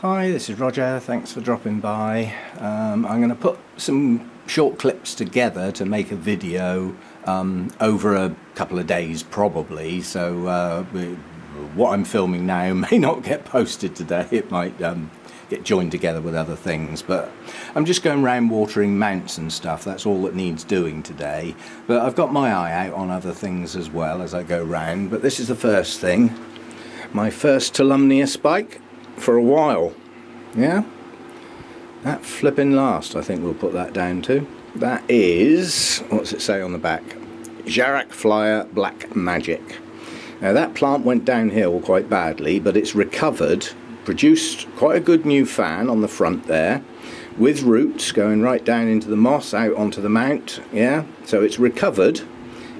Hi, this is Roger, thanks for dropping by. I'm going to put some short clips together to make a video over a couple of days probably, so what I'm filming now may not get posted today. It might get joined together with other things, but I'm just going around watering mounts and stuff. That's all that needs doing today, but I've got my eye out on other things as well as I go round. But this is the first thing, my first Cattleya spike for a while. Yeah, that flipping last, I think we'll put that down to. That is, what's it say on the back? Jarak Flyer Black Magic. Now that plant went downhill quite badly, but it's recovered, produced quite a good new fan on the front there, with roots going right down into the moss, out onto the mount. Yeah, so it's recovered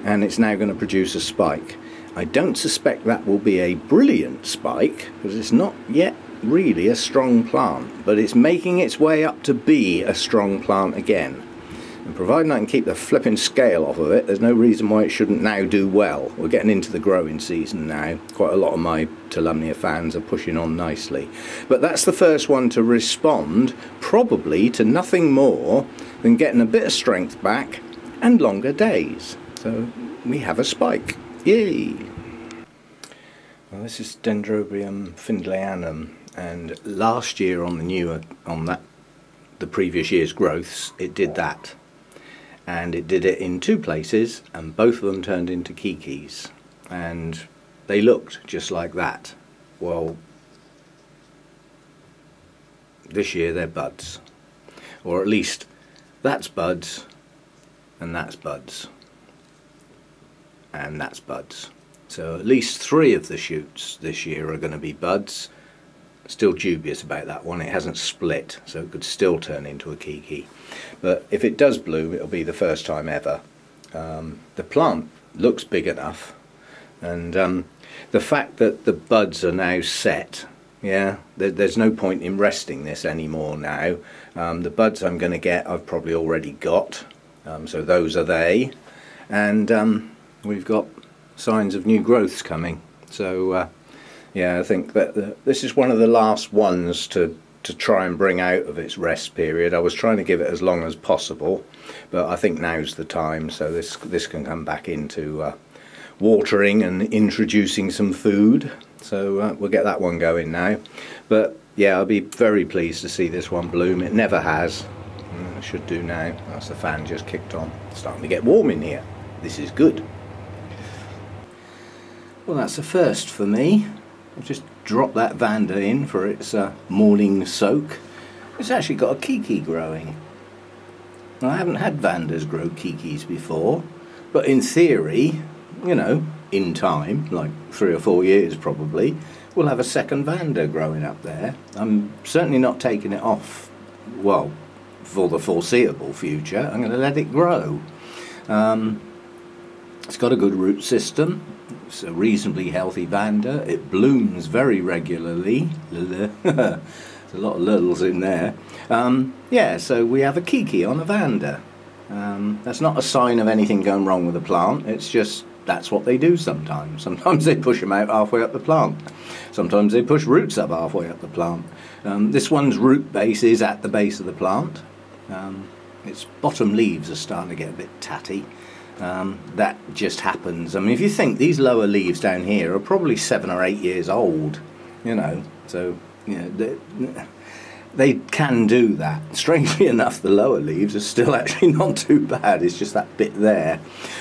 and it's now going to produce a spike. I don't suspect that will be a brilliant spike, because it's not yet really a strong plant, but it's making its way up to be a strong plant again. And providing I can keep the flipping scale off of it, there's no reason why it shouldn't now do well. We're getting into the growing season now. Quite a lot of my Cattleya fans are pushing on nicely. But that's the first one to respond, probably to nothing more than getting a bit of strength back and longer days. So we have a spike. Yay! Well, this is Dendrobium findleyanum, and last year on the previous year's growths, it did that, and it did it in two places, and both of them turned into kikis, and they looked just like that. Well, this year they're buds, or at least that's buds, and that's buds, and that's buds. So at least 3 of the shoots this year are going to be buds. Still dubious about that one, it hasn't split, so it could still turn into a kiki. But if it does bloom, it'll be the first time ever. The plant looks big enough, and the fact that the buds are now set, yeah, there's no point in resting this anymore now. The buds I'm going to get, I've probably already got, so those are they, and we've got signs of new growths coming. So yeah, I think that this is one of the last ones to try and bring out of its rest period. I was trying to give it as long as possible, but I think now's the time, so this can come back into watering and introducing some food. So we'll get that one going now. But yeah, I'll be very pleased to see this one bloom. It never has. It should do now. That's the fan just kicked on. It's starting to get warm in here. This is good. Well, that's a first for me. I've just dropped that Vanda in for its morning soak. It's actually got a kiki growing. Now, I haven't had Vandas grow kikis before, but in theory, you know, in time, like 3 or 4 years probably, we'll have a second Vanda growing up there. I'm certainly not taking it off, well, for the foreseeable future. I'm going to let it grow. It's got a good root system. It's a reasonably healthy Vanda. It blooms very regularly. There's a lot of littles in there. Yeah, so we have a kiki on a Vanda. That's not a sign of anything going wrong with the plant. It's just that's what they do sometimes. Sometimes they push them out halfway up the plant. Sometimes they push roots up halfway up the plant. This one's root base is at the base of the plant. Its bottom leaves are starting to get a bit tatty. That just happens. I mean, if you think these lower leaves down here are probably 7 or 8 years old, you know, so you know, they can do that. Strangely enough, the lower leaves are still actually not too bad. It's just that bit there.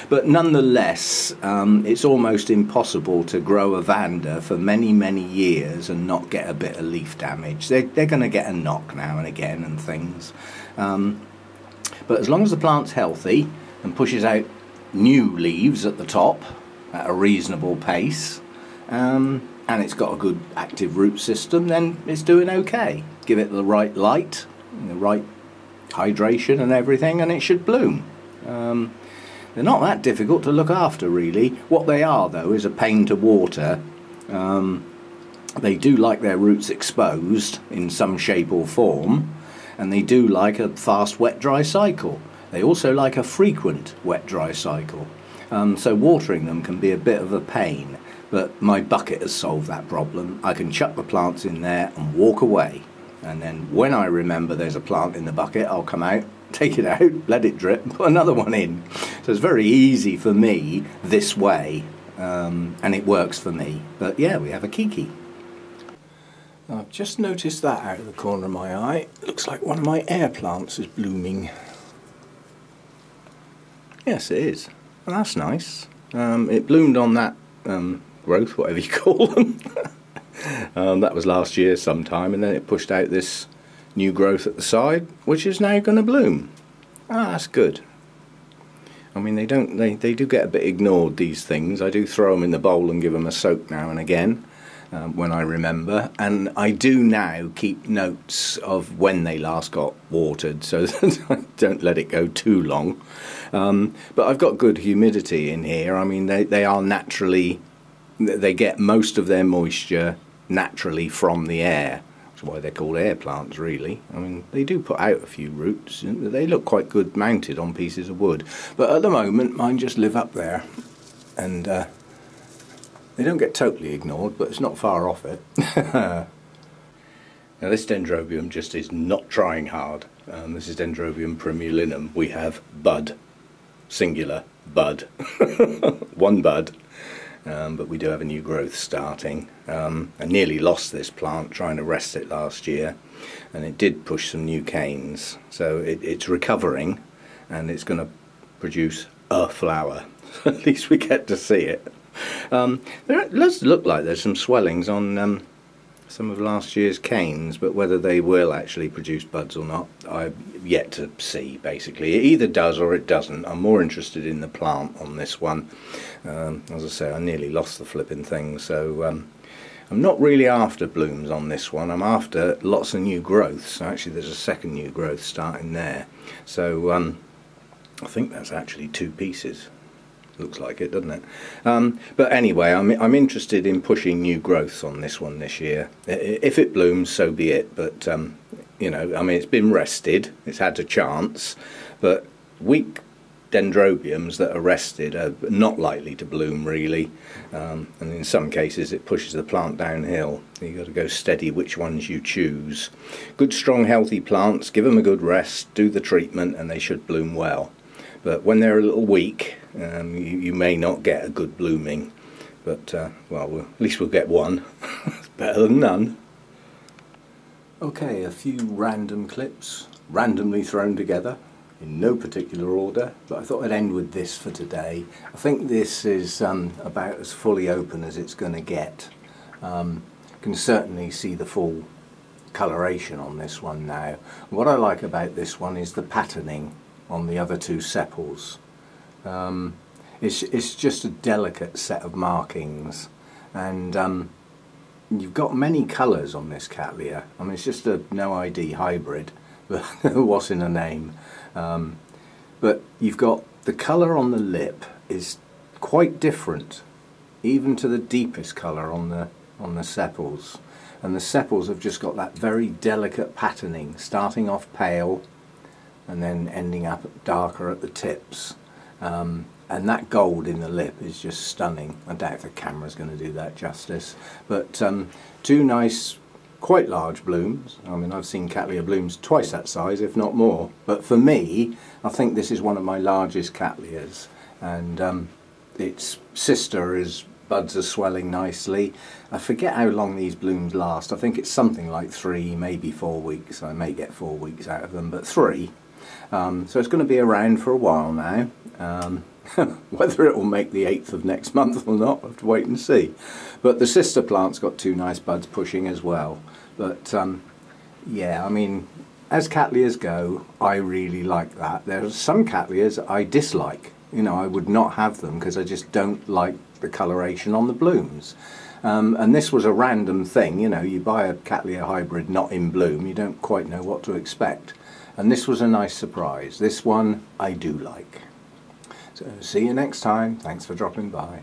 But nonetheless, it's almost impossible to grow a Vanda for many, many years and not get a bit of leaf damage. They're going to get a knock now and again and things. But as long as the plant's healthy and pushes out new leaves at the top at a reasonable pace, and it's got a good active root system, then it's doing okay. Give it the right light, the right hydration and everything, and it should bloom. They're not that difficult to look after, really. What they are, though, is a pain to water. They do like their roots exposed in some shape or form, and they do like a fast wet-dry cycle. They also like a frequent wet-dry cycle, so watering them can be a bit of a pain, but my bucket has solved that problem. I can chuck the plants in there and walk away. and then when I remember there's a plant in the bucket, I'll come out, take it out, let it drip, put another one in. So it's very easy for me this way, and it works for me. But yeah, we have a Kiki. I've just noticed that out of the corner of my eye. It looks like one of my air plants is blooming. Yes, it is. Well, that's nice. It bloomed on that growth, whatever you call them. That was last year sometime, and then it pushed out this new growth at the side, which is now going to bloom. Ah, that's good. I mean, they do get a bit ignored, these things. I do throw them in the bowl and give them a soak now and again. When I remember, and I do now keep notes of when they last got watered, so that I don't let it go too long. But I've got good humidity in here. I mean, they are naturally, they get most of their moisture naturally from the air. That's why they're called air plants, really. I mean, they do put out a few roots, and they look quite good mounted on pieces of wood. But at the moment, mine just live up there, and they don't get totally ignored, but it's not far off it. Now this Dendrobium just is not trying hard. This is Dendrobium primulinum. We have bud, singular, bud. One bud, but we do have a new growth starting. I nearly lost this plant trying to rest it last year, and it did push some new canes. So it's recovering, and it's going to produce a flower. At least we get to see it. It does look like there's some swellings on some of last year's canes, but whether they will actually produce buds or not, I've yet to see, basically. It either does or it doesn't. I'm more interested in the plant on this one. As I say, I nearly lost the flipping thing, so I'm not really after blooms on this one. I'm after lots of new growths. Actually, there's a second new growth starting there. So I think that's actually 2 pieces. Looks like it, doesn't it? But anyway, I'm interested in pushing new growths on this one this year. If it blooms, so be it. But you know, I mean, it's been rested, it's had a chance, but weak Dendrobiums that are rested are not likely to bloom, really, and in some cases it pushes the plant downhill. You've got to go steady which ones you choose. Good, strong, healthy plants, give them a good rest, do the treatment, and they should bloom well. But when they're a little weak, you may not get a good blooming. But, well, at least we'll get one. It's better than none. Okay, a few random clips, randomly thrown together, in no particular order. But I thought I'd end with this for today. I think this is about as fully open as it's going to get. You can certainly see the full coloration on this one now. What I like about this one is the patterning on the other 2 sepals. It's just a delicate set of markings, and you've got many colours on this Cattleya. I mean, it's just a no ID hybrid, but what's in a name? But you've got the colour on the lip is quite different, even to the deepest colour on the sepals. And the sepals have just got that very delicate patterning, starting off pale and then ending up darker at the tips. And that gold in the lip is just stunning. I doubt if the camera's going to do that justice. But 2 nice, quite large blooms. I mean, I've seen Cattleya blooms twice that size, if not more. But for me, I think this is one of my largest Cattleyas. And its sister is, buds are swelling nicely. I forget how long these blooms last. I think it's something like 3, maybe 4 weeks. I may get 4 weeks out of them, but 3. So it's going to be around for a while now. Whether it will make the 8th of next month or not, we'll have to wait and see. But the sister plant's got 2 nice buds pushing as well. But yeah, I mean, as Cattleyas go, I really like that. There are some Cattleyas I dislike. You know, I would not have them because I just don't like the coloration on the blooms. And this was a random thing. You know, you buy a Cattleya hybrid not in bloom, you don't quite know what to expect. And this was a nice surprise. This one I do like. So see you next time. Thanks for dropping by.